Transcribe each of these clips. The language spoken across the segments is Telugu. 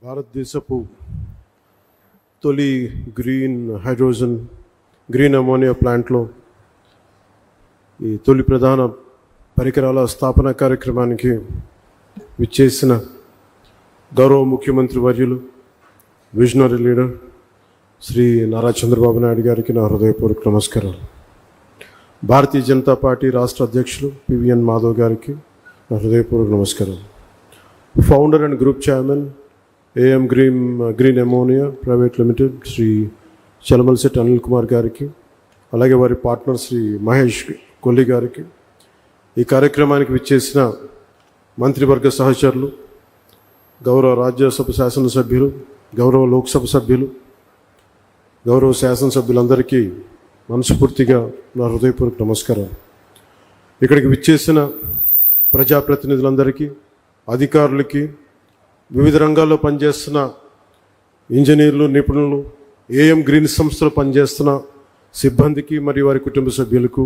భారతదేశపు తొలి గ్రీన్ అమోనియా ప్లాంట్లో ఈ తొలి ప్రధాన పరికరాల స్థాపన కార్యక్రమానికి విచ్చేసిన గౌరవ ముఖ్యమంత్రి వర్యులు విజనరీ లీడర్ శ్రీ నారా చంద్రబాబు నాయుడు గారికి నా హృదయపూర్వక నమస్కారాలు. భారతీయ జనతా పార్టీ రాష్ట్ర అధ్యక్షులు పివిఎన్ మాధవ్ గారికి నా హృదయపూర్వక నమస్కారాలు. Founder and group chairman AM green ammonia private limited Shri Chalamalasetti Anil Kumar గారికి, అలాగే వారి పార్ట్నర్ శ్రీ మహేష్ కొల్లి గారికి, ఈ కార్యక్రమానికి విచ్చేసిన మంత్రివర్గ సహచరులు, గౌరవ రాజ్యసభ శాసనసభ్యులు, గౌరవ లోక్సభ సభ్యులు, గౌరవ శాసనసభ్యులందరికీ మనస్ఫూర్తిగా నా హృదయపూర్వక నమస్కారాలు. ఇక్కడికి విచ్చేసిన ప్రజాప్రతినిధులందరికీ, అధికారులకి, వివిధ రంగాల్లో పనిచేస్తున్న ఇంజనీర్లు, నిపుణులు, ఏఎం గ్రీన్ సంస్థలో పనిచేస్తున్న సిబ్బందికి మరియు వారి కుటుంబ సభ్యులకు,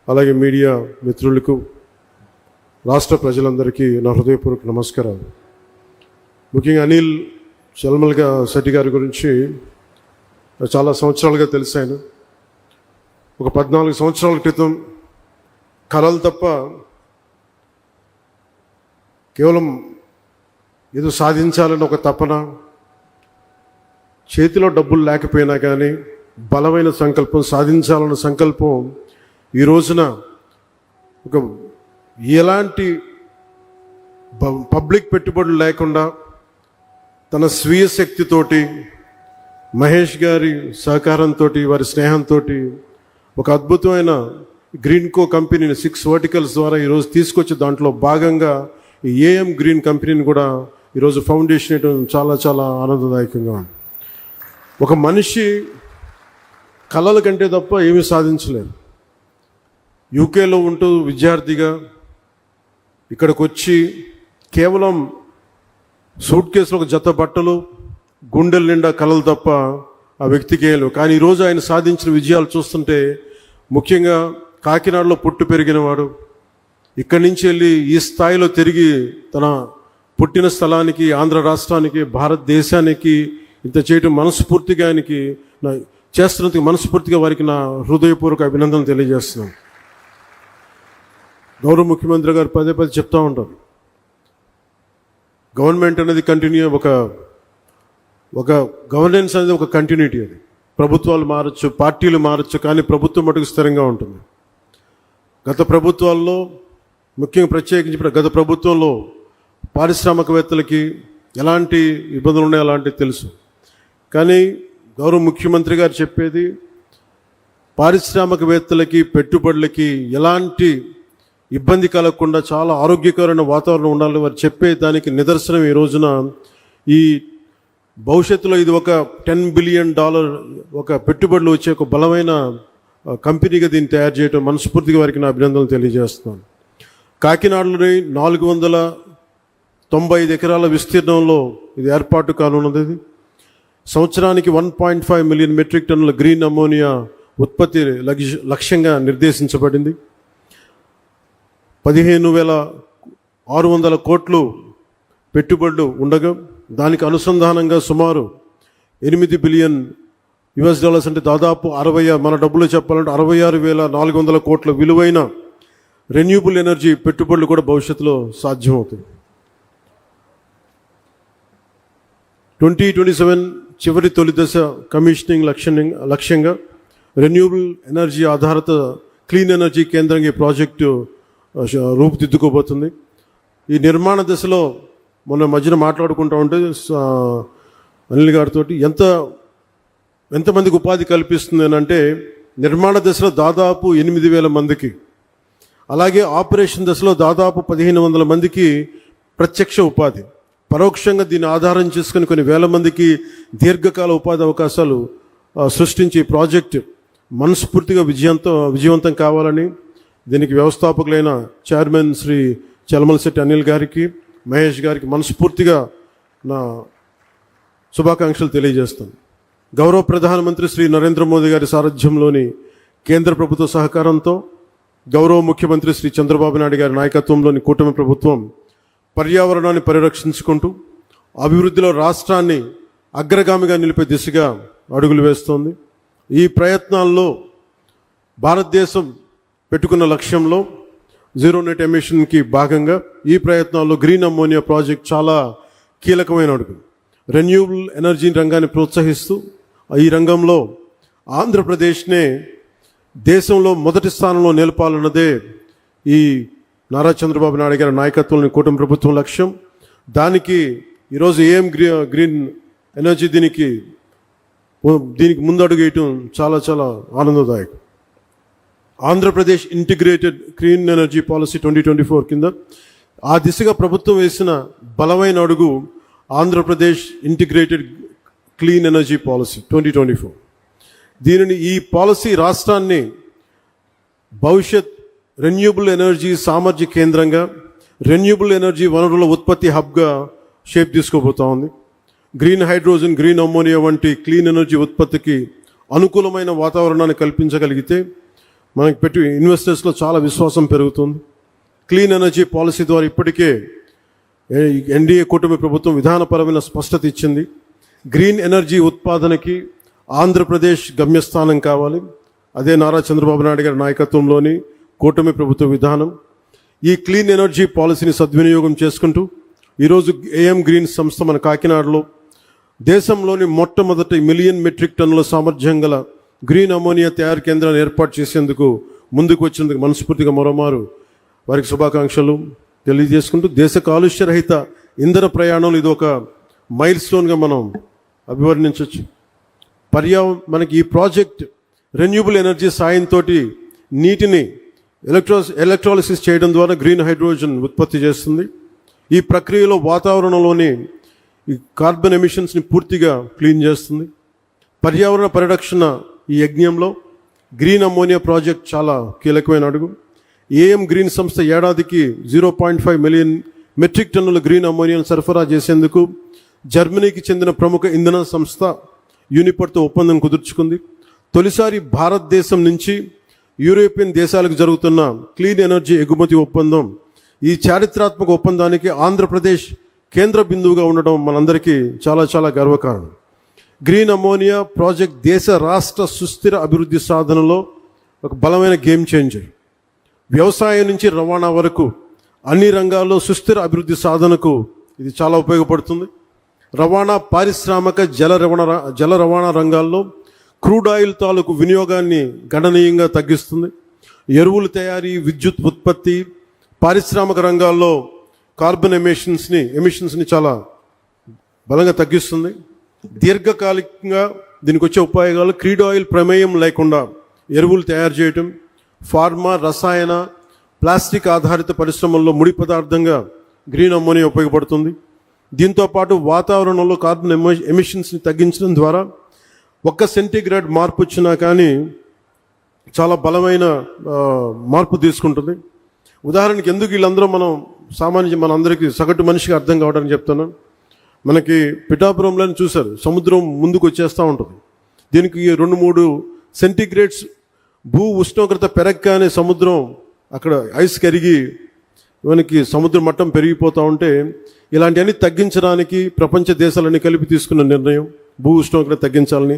అలాగే మీడియా మిత్రులకు, రాష్ట్ర ప్రజలందరికీ నా హృదయపూర్వక నమస్కారాలు. ముఖ్యంగా అనిల్ చలమలశెట్టి గారి గురించి చాలా సంవత్సరాలుగా తెలిసాను. ఒక 14 సంవత్సరాల క్రితం కలలు తప్ప కేవలం ఏదో సాధించాలని ఒక తపన, చేతిలో డబ్బులు లేకపోయినా కానీ బలమైన సంకల్పం, సాధించాలన్న సంకల్పం ఈ రోజున ఒక ఎలాంటి పబ్లిక్ పెట్టుబడులు లేకుండా తన స్వీయ శక్తితోటి, మహేష్ గారి సహకారంతో, వారి స్నేహంతో ఒక అద్భుతమైన గ్రీన్కో కంపెనీని 6 వర్టికల్స్ ద్వారా ఈరోజు తీసుకొచ్చి దాంట్లో భాగంగా ఈ ఏఎం గ్రీన్ కంపెనీని కూడా ఈరోజు ఫౌండేషన్ వేయడం చాలా చాలా ఆనందదాయకంగా ఉంది. ఒక మనిషి కళల కంటే తప్ప ఏమీ సాధించలేరు. యూకేలో ఉంటూ విద్యార్థిగా ఇక్కడికి వచ్చి కేవలం సూట్ కేసులో ఒక జత బట్టలు, గుండెల నిండా కళలు తప్ప ఆ వ్యక్తికి ఏం లేవు. కానీ ఈరోజు ఆయన సాధించిన విజయాలు చూస్తుంటే, ముఖ్యంగా కాకినాడలో పుట్టి పెరిగినవాడు, ఇక్కడి నుంచి వెళ్ళి ఈ స్థాయిలో తిరిగి తన పుట్టిన స్థలానికి, ఆంధ్ర రాష్ట్రానికి, భారతదేశానికి ఇంత చేయడం మనస్ఫూర్తిగా ఆయనకి చేస్తున్నందుకు మనస్ఫూర్తిగా వారికి నా హృదయపూర్వక అభినందనలు తెలియజేస్తున్నాను. గౌరవ ముఖ్యమంత్రి గారు పదే చెప్తూ ఉంటారు, గవర్నమెంట్ అనేది ఒక గవర్నెన్స్ అనేది ఒక కంటిన్యూటీ. అది ప్రభుత్వాలు మారచ్చు, పార్టీలు మారచ్చు, కానీ ప్రభుత్వం మటుకు స్థిరంగా ఉంటుంది. గత ప్రభుత్వాల్లో, ముఖ్యంగా ప్రత్యేకించి గత ప్రభుత్వంలో పారిశ్రామికవేత్తలకి ఎలాంటి ఇబ్బందులు ఉన్నాయో అలాంటివి తెలుసు. కానీ గౌరవ ముఖ్యమంత్రి గారు చెప్పేది, పారిశ్రామికవేత్తలకి, పెట్టుబడులకి ఎలాంటి ఇబ్బంది కలగకుండా చాలా ఆరోగ్యకరమైన వాతావరణం ఉండాలి వారు చెప్పే దానికి నిదర్శనం ఈ రోజున ఈ భవిష్యత్తులో ఇది ఒక $10 బిలియన్ ఒక పెట్టుబడులు వచ్చే ఒక బలమైన కంపెనీగా దీన్ని తయారు చేయడం మనస్ఫూర్తిగా వారికి నా అభినందనలు తెలియజేస్తున్నాను. కాకినాడలోని 495 ఎకరాల విస్తీర్ణంలో ఇది ఏర్పాటు కానున్నది. సంవత్సరానికి 1.5 మిలియన్ మెట్రిక్ టన్నుల గ్రీన్ అమోనియా ఉత్పత్తి లక్ష్యంగా నిర్దేశించబడింది. 15,600 కోట్లు పెట్టుబడులు ఉండగా దానికి అనుసంధానంగా సుమారు $8 బిలియన్ అంటే దాదాపు మన డబ్బులు చెప్పాలంటే 66,400 కోట్ల విలువైన రెన్యూబుల్ ఎనర్జీ పెట్టుబడులు కూడా భవిష్యత్తులో సాధ్యమవుతాయి. 2027 చివరి తొలి దశ కమిషనింగ్ లక్ష్యంగా రెన్యూబుల్ ఎనర్జీ ఆధారిత క్లీన్ ఎనర్జీ కేంద్రంగా ఈ ప్రాజెక్టు రూపుదిద్దుకోబోతుంది. ఈ నిర్మాణ దశలో మొన్న మధ్యన మాట్లాడుకుంటూ ఉంటే అనిల్ గారితో ఎంతమందికి ఉపాధి కల్పిస్తుంది అని అంటే, నిర్మాణ దశలో దాదాపు 8,000 మందికి, అలాగే ఆపరేషన్ దశలో దాదాపు 1,500 మందికి ప్రత్యక్ష ఉపాధి, పరోక్షంగా దీన్ని ఆధారం చేసుకుని కొన్ని వేల మందికి దీర్ఘకాల ఉపాధి అవకాశాలు సృష్టించి ప్రాజెక్ట్ మనస్ఫూర్తిగా విజయవంతం కావాలని దీనికి వ్యవస్థాపకులైన చైర్మన్ శ్రీ చలమలశెట్టి అనిల్ గారికి, మహేష్ గారికి మనస్ఫూర్తిగా నా శుభాకాంక్షలు తెలియజేస్తాను. గౌరవ ప్రధానమంత్రి శ్రీ నరేంద్ర మోదీ గారి సారథ్యంలోని కేంద్ర ప్రభుత్వ సహకారంతో, గౌరవ ముఖ్యమంత్రి శ్రీ చంద్రబాబు నాయుడు గారి నాయకత్వంలోని కూటమి ప్రభుత్వం పర్యావరణాన్ని పరిరక్షించుకుంటూ అభివృద్ధిలో రాష్ట్రాన్ని అగ్రగామిగా నిలిపే దిశగా అడుగులు వేస్తోంది. ఈ ప్రయత్నాల్లో భారతదేశం పెట్టుకున్న లక్ష్యంలో జీరో నెట్ ఎమిషన్కి భాగంగా ఈ ప్రయత్నాల్లో గ్రీన్ అమ్మోనియా ప్రాజెక్ట్ చాలా కీలకమైన అడుగు. రెన్యూబుల్ ఎనర్జీ రంగాన్ని ప్రోత్సహిస్తూ ఈ రంగంలో ఆంధ్రప్రదేశ్నే దేశంలో మొదటి స్థానంలో నిలపాలన్నదే ఈ నారా చంద్రబాబు నాయుడు గారి నాయకత్వంలోని కూటమి ప్రభుత్వం లక్ష్యం. దానికి ఈరోజు గ్రీన్ ఎనర్జీ దీనికి ముందడుగు వేయటం చాలా చాలా ఆనందదాయకం. Andhra Pradesh integrated clean energy policy 2024 కింద ఆ దిశగా ప్రభుత్వం వేసిన బలమైన అడుగు Andhra Pradesh integrated clean energy policy 2024. ఈ పాలసీ రాష్ట్రాన్ని భవిష్యత్ రెన్యూబుల్ ఎనర్జీ సామర్థ్య కేంద్రంగా, రెన్యూబుల్ ఎనర్జీ వనరుల ఉత్పత్తి హబ్గా షేప్ తీసుకోబోతా ఉంది. గ్రీన్ హైడ్రోజన్, గ్రీన్ అమ్మోనియా వంటి క్లీన్ ఎనర్జీ ఉత్పత్తికి అనుకూలమైన వాతావరణాన్ని కల్పించగలిగితే మనకి పెట్టి ఇన్వెస్టర్స్లో చాలా విశ్వాసం పెరుగుతుంది. క్లీన్ ఎనర్జీ పాలసీ ద్వారా ఇప్పటికే ఎన్డీఏ కూటమి ప్రభుత్వం విధానపరమైన స్పష్టత ఇచ్చింది. గ్రీన్ ఎనర్జీ ఉత్పాదనకి ఆంధ్రప్రదేశ్ గమ్యస్థానం కావాలి. అదే నారా చంద్రబాబు నాయుడు గారి నాయకత్వంలోని కూటమి ప్రభుత్వ విధానం. ఈ క్లీన్ ఎనర్జీ పాలసీని సద్వినియోగం చేసుకుంటూ ఈరోజు ఏఎం గ్రీన్ సంస్థ మన కాకినాడలో దేశంలోని మొట్టమొదటి 1 మిలియన్ మెట్రిక్ టన్నుల సామర్థ్యం గల గ్రీన్ అమోనియా తయారు కేంద్రాన్ని ఏర్పాటు చేసేందుకు ముందుకు వచ్చినందుకు మనస్ఫూర్తిగా మరోమారు వారికి శుభాకాంక్షలు తెలియజేసుకుంటూ దేశ కాలుష్య రహిత ఇంధన ప్రయాణంలో ఇది ఒక మైల్ స్టోన్గా మనం అభివర్ణించవచ్చు. మనకి ఈ ప్రాజెక్ట్ రెన్యూబుల్ ఎనర్జీ సాయంతో నీటిని ఎలక్ట్రాలిసిస్ చేయడం ద్వారా గ్రీన్ హైడ్రోజన్ ఉత్పత్తి చేస్తుంది. ఈ ప్రక్రియలో వాతావరణంలోని ఈ కార్బన్ ఎమిషన్స్ని పూర్తిగా క్లీన్ చేస్తుంది. పర్యావరణ పరిరక్షణ ఈ యజ్ఞంలో గ్రీన్ అమ్మోనియా ప్రాజెక్ట్ చాలా కీలకమైన అడుగు. ఏఎం గ్రీన్ సంస్థ ఏడాదికి 0.5 మిలియన్ మెట్రిక్ టన్నుల గ్రీన్ అమ్మోనియాను సరఫరా చేసేందుకు జర్మనీకి చెందిన ప్రముఖ ఇంధన సంస్థ యూనిపర్తో ఒప్పందం కుదుర్చుకుంది. తొలిసారి భారతదేశం నుంచి యూరోపియన్ దేశాలకు జరుగుతున్న క్లీన్ ఎనర్జీ ఎగుమతి ఒప్పందం. ఈ చారిత్రాత్మక ఒప్పందానికి ఆంధ్రప్రదేశ్ కేంద్ర బిందువుగా ఉండడం మనందరికీ చాలా చాలా గర్వకారణం. గ్రీన్ అమ్మోనియా ప్రాజెక్ట్ దేశ రాష్ట్ర సుస్థిర అభివృద్ధి సాధనలో ఒక బలమైన గేమ్ చేంజర్. వ్యవసాయం నుంచి రవాణా వరకు అన్ని రంగాల్లో సుస్థిర అభివృద్ధి సాధనకు ఇది చాలా ఉపయోగపడుతుంది. రవాణా, పారిశ్రామిక, జల రవాణా రంగాల్లో క్రూడ్ ఆయిల్ తాలూకు వినియోగాన్ని గణనీయంగా తగ్గిస్తుంది. ఎరువుల తయారీ, విద్యుత్ ఉత్పత్తి, పారిశ్రామిక రంగాల్లో కార్బన్ ఎమిషన్స్ని చాలా బలంగా తగ్గిస్తుంది. దీర్ఘకాలికంగా దీనికి వచ్చే ఉపయోగాలు క్రూడ్ ఆయిల్ ప్రమేయం లేకుండా ఎరువులు తయారు చేయటం, ఫార్మా, రసాయన, ప్లాస్టిక్ ఆధారిత పరిశ్రమల్లో ముడి పదార్థంగా గ్రీన్ అమ్మోనియా ఉపయోగపడుతుంది. దీంతోపాటు వాతావరణంలో కార్బన్ ఎమిషన్స్ని తగ్గించడం ద్వారా 1 సెంటీగ్రేడ్ మార్పు వచ్చినా కానీ చాలా బలమైన మార్పు తీసుకుంటుంది. ఉదాహరణకి ఎందుకు వీళ్ళందరూ మనందరికీ సగటు మనిషికి అర్థం కావడానికి చెప్తున్నాను. మనకి పిఠాపురంలో చూశారు, సముద్రం ముందుకు వచ్చేస్తూ ఉంటుంది. దీనికి 2-3 సెంటీగ్రేడ్స్ భూ ఉష్ణోగ్రత పెరగగానే సముద్రం అక్కడ ఐస్ కరిగి మనకి సముద్ర మట్టం పెరిగిపోతూ ఉంటే ఇలాంటివన్నీ తగ్గించడానికి ప్రపంచ దేశాలన్నీ కలిపి తీసుకున్న నిర్ణయం భూ ఉష్ణోగ్రత తగ్గించాలని.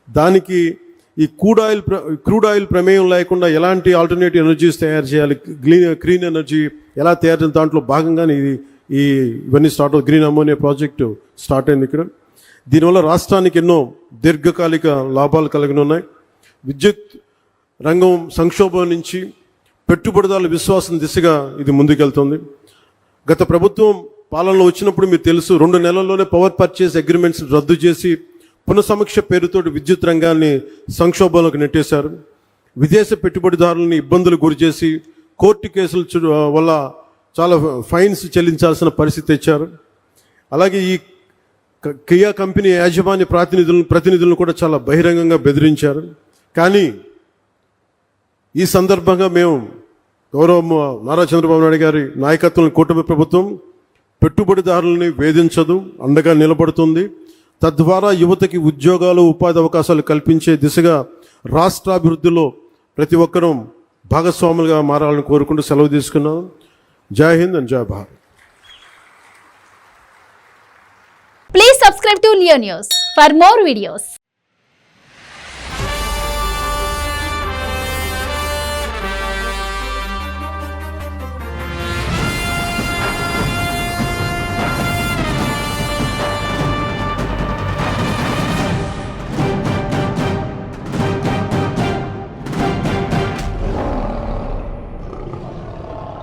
దానికి ఈ క్రూడ్ ఆయిల్ ప్రమేయం లేకుండా ఎలాంటి ఆల్టర్నేటివ్ ఎనర్జీస్ తయారు చేయాలి, క్లీన్ ఎనర్జీ ఎలా తయారు చేయాలి, దాంట్లో భాగంగానే ఇవన్నీ స్టార్ట్ అవుతుంది. గ్రీన్ అమ్మోనియా ప్రాజెక్టు స్టార్ట్ అయింది ఇక్కడ. దీనివల్ల రాష్ట్రానికి ఎన్నో దీర్ఘకాలిక లాభాలు కలిగి ఉన్నాయి. విద్యుత్ రంగం సంక్షోభం నుంచి పెట్టుబడిదారుల విశ్వాసం దిశగా ఇది ముందుకెళ్తుంది. గత ప్రభుత్వం పాలనలో వచ్చినప్పుడు మీకు తెలుసు, 2 నెలల్లోనే పవర్ పర్చేస్ అగ్రిమెంట్స్ రద్దు చేసి పునఃసమీక్ష పేరుతో విద్యుత్ రంగాన్ని సంక్షోభంలోకి నెట్టేశారు. విదేశీ పెట్టుబడిదారులని ఇబ్బందులు గురిచేసి కోర్టు కేసుల వల్ల చాలా ఫైన్స్ చెల్లించాల్సిన పరిస్థితి తెచ్చారు. అలాగే ఈ కియా కంపెనీ యాజమాన్య ప్రతినిధులను కూడా చాలా బహిరంగంగా బెదిరించారు. కానీ ఈ సందర్భంగా మేము గౌరవ నారా చంద్రబాబు నాయుడు గారి నాయకత్వంలో కూటమి ప్రభుత్వం పెట్టుబడిదారులని వేధించదు, అండగా నిలబడుతుంది. తద్వారా యువతకి ఉద్యోగాలు, ఉపాధి అవకాశాలు కల్పించే దిశగా రాష్ట్రాభివృద్ధిలో ప్రతి ఒక్కరూ భాగస్వాములుగా మారాలని కోరుకుంటూ సెలవు తీసుకున్నాం. జై హింద్ అండ్ జై Bharat. Subscribe to Leo News for more videos.